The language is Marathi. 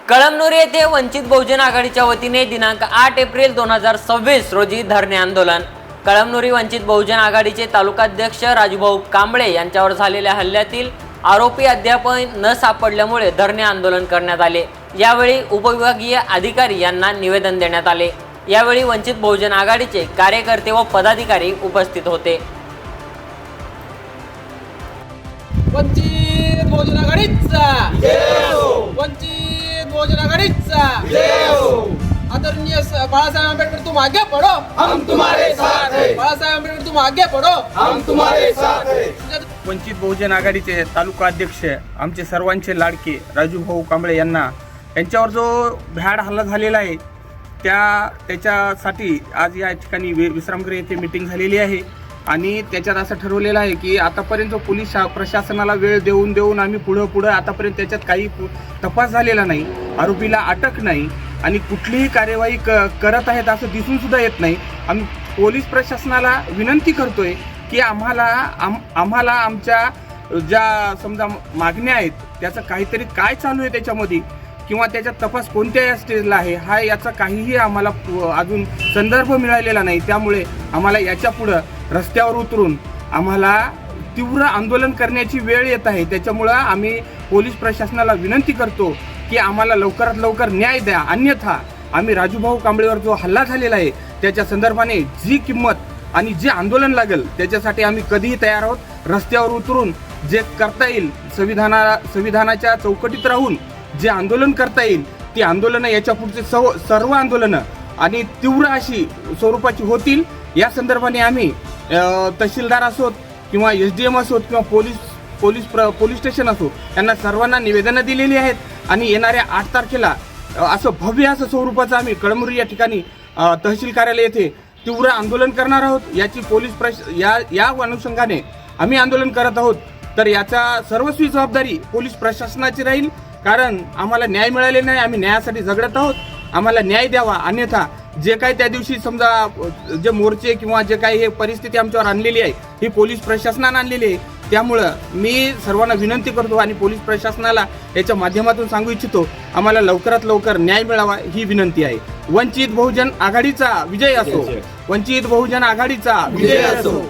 कळमनुरी येथे वंचित बहुजन आघाडीच्या वतीने दिनांक 8 एप्रिल 2026 रोजी धरणे आंदोलन। कळमनुरी वंचित बहुजन आघाडीचे तालुकाध्यक्ष राजूभाऊ कांबळे यांच्यावर झालेल्या हल्ल्यातील आरोपी अद्याप न सापडल्यामुळे धरणे आंदोलन करण्यात आले। यावेळी उपविभागीय अधिकारी यांना निवेदन देण्यात आले। यावेळी वंचित बहुजन आघाडीचे कार्यकर्ते व पदाधिकारी उपस्थित होते। वंचित बहुजन आघाडीचा जय हो। वंचित बहुजन आघाडीचा जय हो। आदरणीय बाळासाहेब आंबेडकर, तुम आगे बढ़ो, हम तुम्हारे साथ हैं। बाळासाहेब आंबेडकर, तुम आगे बढ़ो, हम तुम्हारे साथ हैं। वंचित बहुजन आघाडीचे तालुका अध्यक्ष आमचे सर्वांचे लाडके राजूभाऊ कांबळे यांच्यावर जो भ्याड हल्ला झालेला आहे त्याच्यासाठी आज या ठिकाणी विश्रामगृह येथे मीटिंग झालेली आहे आणि त्याच्यात असं ठरवलेलं आहे की आतापर्यंत पोलीस प्रशासनाला वेळ देऊन आम्ही पुढं आतापर्यंत त्याच्यात काही तपास झालेला नाही, आरोपीला अटक नाही आणि कुठलीही कार्यवाही करत आहेत असं दिसून सुद्धा येत नाही। आम्ही पोलीस प्रशासनाला विनंती करतोय की आम्हाला आमच्या ज्या समजा मागण्या आहेत त्याचं काहीतरी काय चालू आहे त्याच्यामध्ये किंवा त्याचा तपास कोणत्या स्टेजला आहे याचा काहीही आम्हाला अजून संदर्भ मिळालेला नाही। त्यामुळे आम्हाला याच्या पुढं रस्त्यावर उतरून आम्हाला तीव्र आंदोलन करण्याची वेळ येत आहे। त्याच्यामुळं आम्ही पोलीस प्रशासनाला विनंती करतो की आम्हाला लवकरात लवकर न्याय द्या, अन्यथा आम्ही राजूभाऊ कांबळेवर जो हल्ला झालेला आहे त्याच्या संदर्भाने जी किंमत आणि जे आंदोलन लागेल त्याच्यासाठी आम्ही कधीही तयार आहोत। रस्त्यावर उतरून जे करता येईल संविधानाच्या चौकटीत राहून जे आंदोलन करता येईल ती आंदोलनं याच्या पुढचे सर्व आंदोलनं आणि तीव्र अशी स्वरूपाची होतील। या संदर्भाने आम्ही तहसीलदार असोत किंवा SDM असोत किंवा पोलीस स्टेशन असो यांना सर्वांना निवेदनं दिलेली आहेत आणि येणाऱ्या 8 तारखेला असं भव्य असं स्वरूपाचं आम्ही कळमनुरी या ठिकाणी तहसील कार्यालय येथे तीव्र आंदोलन करणार आहोत। याची या अनुषंगाने आम्ही आंदोलन करत आहोत। तर याचा सर्वस्वी जबाबदारी पोलीस प्रशासनाची राहील, कारण आम्हाला न्याय मिळालेला नाही, आम्ही न्यायासाठी झगडत आहोत। आम्हाला न्याय द्यावा, अन्यथा जे काही त्या दिवशी समजा जे मोर्चे किंवा जे काही हे परिस्थिती आमच्यावर आणलेली आहे ही पोलीस प्रशासनानं आणलेली आहे। त्यामुळं मी सर्वांना विनंती करतो आणि पोलीस प्रशासनाला याच्या माध्यमातून सांगू इच्छितो आम्हाला लवकरात लवकर न्याय मिळावा ही विनंती आहे। वंचित बहुजन आघाडीचा विजय असो, वंचित बहुजन आघाडीचा विजय असो।